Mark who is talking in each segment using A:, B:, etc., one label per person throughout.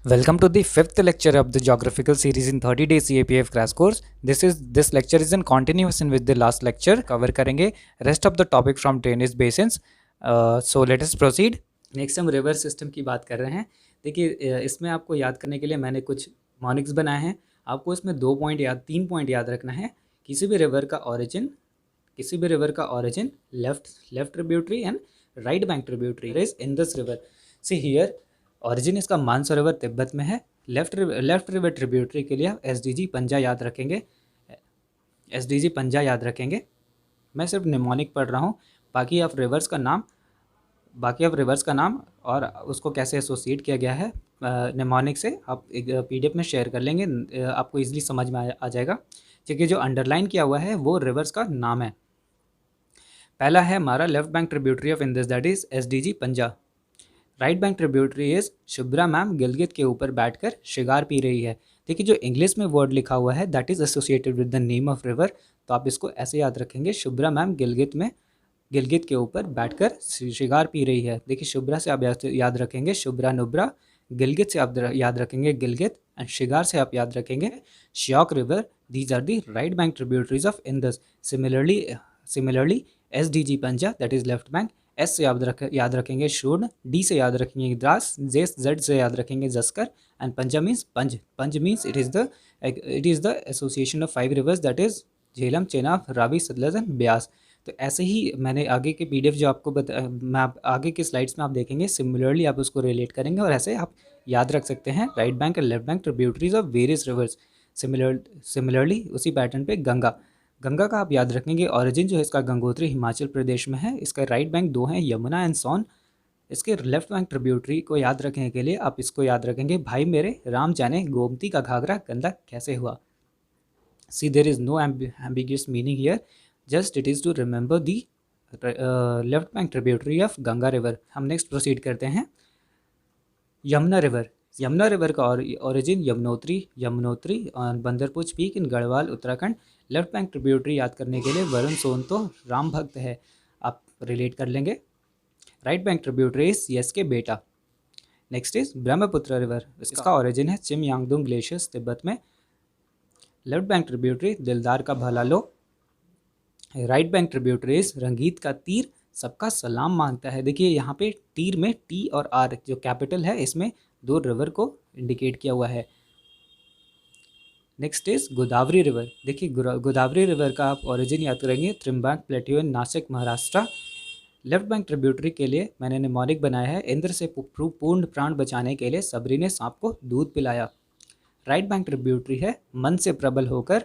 A: Welcome to the fifth lecture of the geographical series in 30 days CAPF crash course. This lecture is in continuation with the last lecture. Cover करेंगे rest of the topic from drainage basins. So let us proceed. Next हम river system की बात कर रहे हैं. देखिए इसमें आपको याद करने के लिए मैंने कुछ मॉनिक्स बनाए हैं. आपको इसमें 3 पॉइंट याद रखना है. किसी भी रिवर का origin left tributary and right bank tributary is in this river. See here, origin इसका मानसरोवर तिब्बत में है. लेफ्ट रिवर ट्रिब्यूटरी के लिए आप SDG पंजा याद रखेंगे. मैं सिर्फ निमोनिक पढ़ रहा हूँ. बाकी आप रिवर्स का नाम और उसको कैसे एसोसिएट किया गया है निमोनिक से आप एक PDF में शेयर कर लेंगे. आपको इजीली समझ में आ जाएगा. क्योंकि जो अंडरलाइन किया हुआ है वो रिवर्स का नाम है. पहला है हमारा left bank tributary of Indus, that is SDG पंजा. Right bank tributary is Shubhra ma'am Gilgit के ऊपर बैठकर शिगार पी रही है. देखिए जो इंग्लिश में वर्ड लिखा हुआ है that is associated with the name of river, तो आप इसको ऐसे याद रखेंगे. शुभ्रा मैम गिलगित के ऊपर बैठकर शिगार पी रही है. देखिए शुभ्रा से आप याद रखेंगे शुभ्रा नुब्रा, गिलगित से आप याद रखेंगे गिलगित, एंड शिगार से आप याद रखेंगे Shyok river. These are the right bank tributaries of Indus. Similarly SDG पंजा that is left bank. S से याद रखेंगे शूर्ण, D से याद रखेंगे द्रास, Z से याद रखेंगे जस्कर, एंड पंजा मीन्स पंज means it is the association of 5 reverse that is Jhelum, Chenab, Ravi, Sutlej and Beas. तो ऐसे ही मैंने आगे के PDF जो आपको आगे के स्लाइड्स में आप देखेंगे, सिमिलरली आप उसको रिलेट करेंगे और ऐसे आप याद रख सकते हैं right bank and left bank tributaries of various reverse. Similarly उसी पैटर्न पे गंगा का आप याद रखेंगे ओरिजिन जो है इसका गंगोत्री हिमाचल प्रदेश में है. इसका राइट बैंक 2 हैं यमुना एंड सोन. इसके लेफ्ट बैंक ट्रिब्यूटरी को याद रखने के लिए आप इसको याद रखेंगे भाई मेरे राम जाने गोमती का घाघरा गंदा कैसे हुआ. See there is no ambiguous meaning here, just it is to remember the left bank tributary of Ganga river. हम नेक्स्ट प्रोसीड करते हैं. यमुना रिवर का ओरिजिन यमुनोत्री और Bandarpur peak in Garhwal Uttarakhand. Left bank tributary याद करने के लिए वरुण सोन तो राम भक्त है, आप रिलेट कर लेंगे. Right bank tributary is yes के बेटा. Next is Brahmaputra river. इसका ओरिजिन है चिमयांगदुंग ग्लेशियर्स तिब्बत में. लेफ्ट बैंक ट्रिब्यूटरी दिलदार का भला लो. राइट बैंक ट्रिब्यूटरी इज रंगीत का तीर सबका सलाम मांगता है. देखिए यहाँ पे तीर में T और R जो कैपिटल है इसमें 2 रिवर को इंडिकेट किया हुआ है. Next is Godavari river. देखिए गोदावरी रिवर का आप ओरिजिन याद करेंगे Trimbak plateau in Nashik Maharashtra. Left bank tributary के लिए मैंने निमोनिक बनाया है इंद्र से पूर्ण प्राण बचाने के लिए सबरी ने सांप को दूध पिलाया. राइट बैंक ट्रिब्यूटरी है मन से प्रबल होकर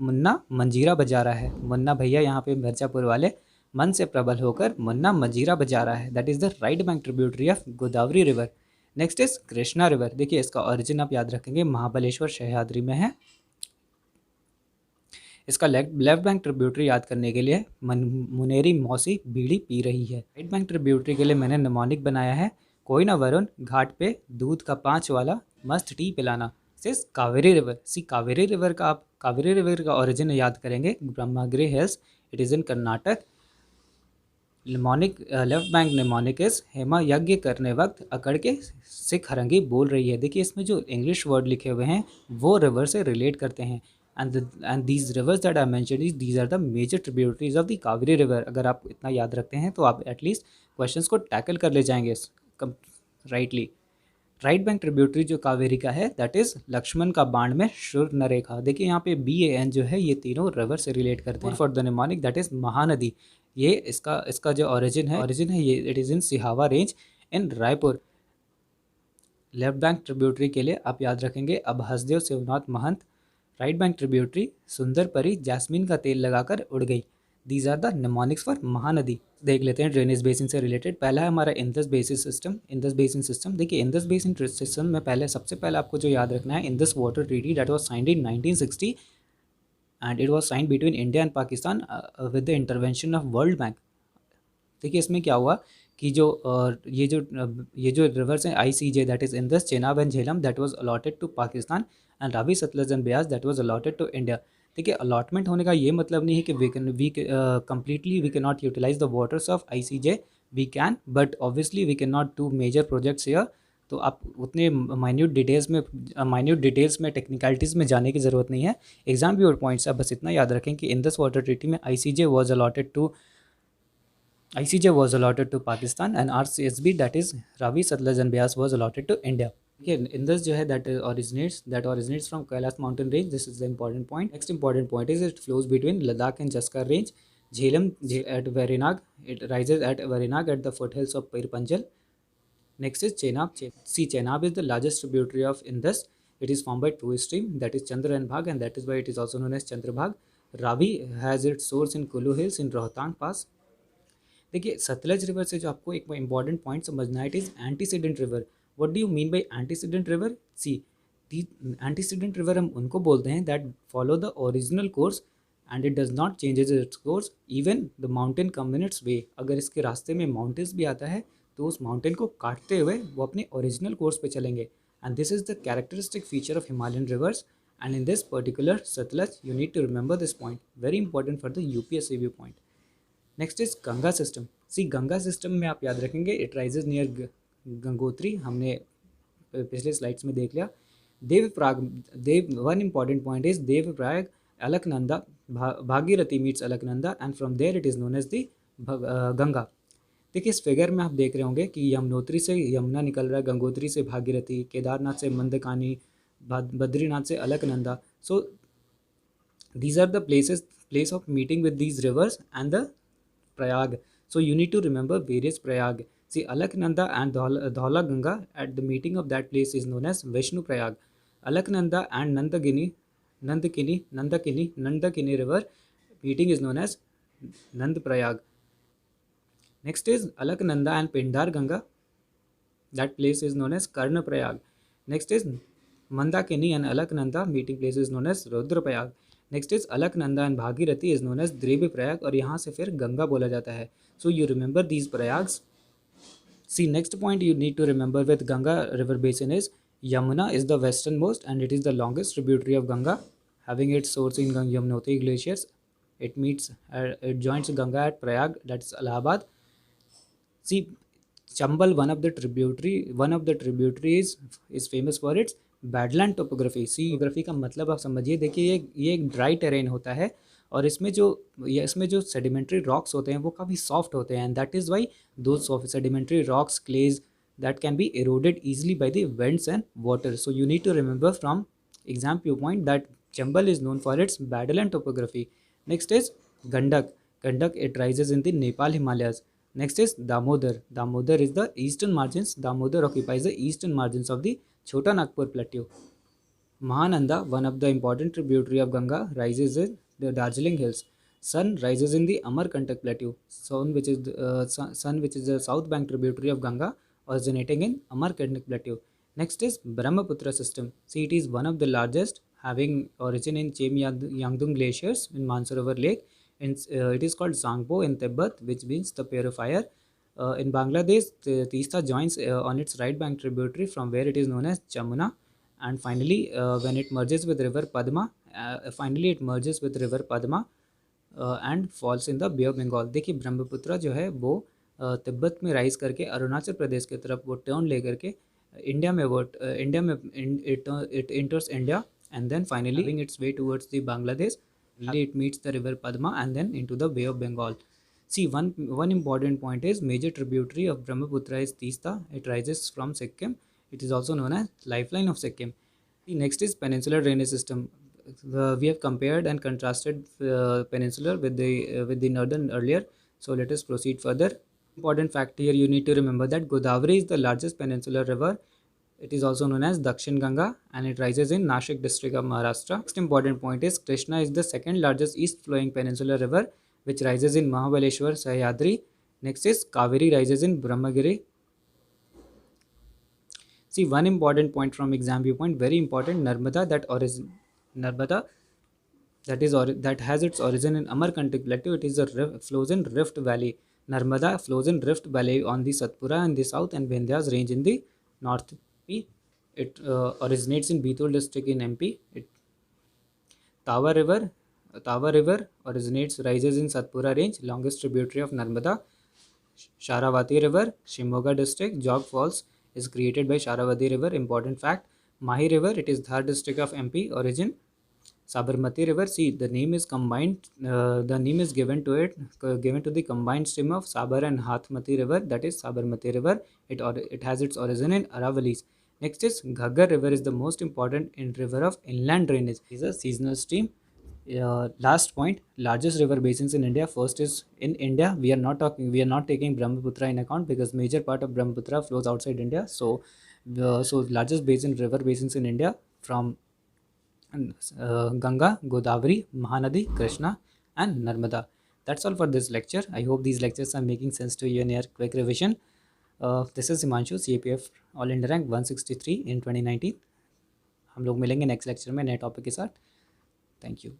A: मुन्ना मंजीरा बजा रहा है. मुन्ना भैया यहाँ पे मिर्जापुर वाले, मन से प्रबल होकर मुन्ना मंजीरा बजा रहा है. That is the right bank tributary of Godavari river. Next is Krishna river. देखिए इसका ओरिजिन आप याद रखेंगे महाबलेश्वर सह्याद्री में है. इसका लेफ्ट बैंक ट्रिब्यूटरी याद करने के लिए मुनेरी मौसी बीड़ी पी रही है. राइट बैंक ट्रिब्यूटरी के लिए मैंने निमोनिक बनाया है कोई ना वरुण घाट पे दूध का 5 वाला मस्त टी पिलाना. सिस कावेरी रिवर. कावेरी रिवर का ओरिजिन याद करेंगे Brahmagiri hills, it is in Karnataka. Left bank mnemonic is Hema यज्ञ करने वक्त अकड़ के सिख हरंगी बोल रही है. देखिए इसमें जो इंग्लिश वर्ड लिखे हुए हैं वो रिवर से रिलेट करते हैं. And these rivers that I mentioned these are the major tributaries of the Kaveri river. अगर आप इतना याद रखते हैं तो आप एटलीस्ट क्वेश्चंस को टैकल कर ले जाएंगे राइटली. राइट बैंक ट्रिब्यूटरी जो कावेरी का है दैट इज लक्ष्मण का बाण में शुर नरेखा. देखिए यहाँ पे BAN जो है ये तीनों रिवर से रिलेट करते हैं. For the mnemonic that is Mahanadi. ये इसका जो ओरिजिन है ये it is in Sihawa range in Raipur. Left bank tributary के लिए आप याद रखेंगे अब Hasdeo Shivnath Mahant. Right bank tributary सुंदर परी जैस्मिन का तेल लगाकर उड़ गई. These are the mnemonics for Mahanadi. देख लेते हैं ड्रेनेज बेसिन से रिलेटेड. पहला है हमारा इंदस बेसिन सिस्टम. देखिए इंदस बेसिन सिस्टम में सबसे पहले आपको जो याद रखना है Indus water treaty that was signed in 1960 and it was signed between India and Pakistan with the intervention of world bank. देखिए इसमें क्या हुआ कि ये जो रिवर्स हैं ICJ that is Indus, Chenab and Jhelum that was allotted to Pakistan, and Ravi, Sutlej and Beas that was allotted to India. देखिए allotment होने का ये मतलब नहीं है कि we can not utilize the waters of ICJ. We can, but obviously we can not do major projects here तो आप उतने माइन्यूट डिटेल्स में टेक्निकलिटीज़ में जाने की ज़रूरत नहीं है। एग्जाम व्यूअर पॉइंट्स आप बस इतना याद रखें कि इन दिस वाटर ट्रीटी में ICJ was allotted to Pakistan and RCSB, that is Ravi, Satluj and Beas, was allotted to India. Okay, in this जो है that originates from Kailash mountain range. This is the important point. Next important point is it flows between Ladakh and Jaskar range. Jhelum at Verinag, it rises at Verinag at the foothills of Pir Panjal. Next is Chenab. See, Chenab is the largest tributary of Indus. It is formed by two streams, that is Chandra and Bhag, and that is why it is also known as Chandrabhag. Ravi has its source in Kulu Hills in Rohtang Pass. देखिए, Sutlej river से जो आपको एक important point समझना है, it is antecedent river. What do you mean by antecedent river? See, antecedent river हम उनको बोलते हैं that follow the original course and it does not changes its course even the mountain come in its way. अगर इसके रास्ते में mountains भी आता है तो उस माउंटेन को काटते हुए वो अपने ओरिजिनल कोर्स पे चलेंगे. And this is the characteristic feature of Himalayan rivers. And in this particular Sutlej you need to remember this point, very important for the UPSC view point. Next is Ganga system. See, Ganga system में आप याद रखेंगे it rises near Gangotri. हमने पिछले slides में देख लिया. One important point is Devprayag Alaknanda. Bhagirathi meets Alaknanda and from there it is known as the Ganga. देखिए, इस फिगर में आप देख रहे होंगे कि यमुनोत्री से यमुना निकल रहा है, गंगोत्री से भागीरथी, केदारनाथ से मंदकानी, बद्रीनाथ से अलकनंदा. सो these are the place of meeting with these rivers and the Prayag. So you need to remember various Prayag. See, Alaknanda and Dhaula Ganga at the meeting of that place is known as Vishnu Prayag. Alaknanda and Nandakini river meeting is known as Nand Prayag. Next is Alaknanda and Pindar Ganga. That place is known as Karna Prayag. Next is Mandakini and Alaknanda meeting place is known as Rudra Prayag. Next is Alaknanda and Bhagirathi is known as Deva Prayag, और यहाँ से फिर गंगा बोला जाता है. So you remember these prayags. See, next point you need to remember with Ganga river basin is Yamuna is the westernmost and it is the longest tributary of Ganga, having its source in Yamunotri glaciers. It joints Ganga at Prayag, that is Allahabad. See, Chambal, one of the tributaries is famous for its badland topography. See, topography का मतलब आप समझिए. देखिए, ये एक dry terrain होता है और इसमें जो सेडिमेंट्री रॉक्स होते हैं वो काफ़ी सॉफ्ट होते हैं. And that is why those sedimentary rocks, clays, that can be eroded easily by the winds and water. So you need to remember from exam viewpoint that Chambal is known for its badland topography. Next is Gandak. It rises in the Nepal Himalayas. Next is Damodar. Damodar is the eastern margins. Damodar occupies the eastern margins of the Chota Nagpur plateau. Mahananda, one of the important tributary of Ganga, rises in the Darjeeling hills. Son rises in the Amarkantak plateau. Son, which is the south bank tributary of Ganga, originating in Amarkantak plateau. Next is Brahmaputra system. See, it is one of the largest, having origin in Chemyangdung glaciers in Mansarovar Lake. It is called Zangpo in Tibet, which means the purifier. In Bangladesh, Teesta joins on its right bank tributary from where it is known as Jamuna. And finally, when it merges with river Padma, and falls in the Bay of Bengal. देखिए, ब्रह्मपुत्र जो है वो तिब्बत में rise करके अरुणाचल प्रदेश की तरफ वो turn ले करके इंडिया में it enters India and then finally having its way towards the Bangladesh. It meets the river Padma and then into the Bay of Bengal. See, one important point is major tributary of Brahmaputra is Teesta. It rises from Sikkim. It is also known as lifeline of Sikkim. The next is peninsular drainage system. We have compared and contrasted peninsular with the northern earlier. So let us proceed further. Important fact here, you need to remember that Godavari is the largest peninsular river. It is also known as Dakshin Ganga and it rises in Nashik district of Maharashtra. Next important point is Krishna is the second largest east flowing peninsular river which rises in Mahabaleshwar, Sahyadri. Next is Kaveri rises in Brahmagiri. See, one important point from exam viewpoint, very important, Narmada that has its origin in Amarkantak plateau. It is flows in Rift Valley. Narmada flows in Rift Valley on the Satpura in the south and Vindhyas range in the north. It originates in Bithul district in MP. Tawa River rises in Satpura range, longest tributary of Narmada. Sharavati River, Shimoga district, Jog Falls. is created by Sharavati river. Important fact, Mahi river, it is Dhar district of MP. Origin, Sabarmati river. See, the name is combined. The name is given to it, given to the combined stream of Sabar and Hathmati river. That is Sabarmati river. It has its origin in Aravallis. Next is Ghaggar river is the most important river of inland drainage. It is a seasonal stream. Last point, largest river basins in India. First is in India. We are not taking Brahmaputra in account because major part of Brahmaputra flows outside India. So, largest river basins in India from Ganga, Godavari, Mahanadi, Krishna, and Narmada. That's all for this lecture. I hope these lectures are making sense to you in your quick revision. This is Himanshu, CAPF All India Rank 163 in 2019. हम लोग मिलेंगे next lecture में नए topic के साथ. Thank you.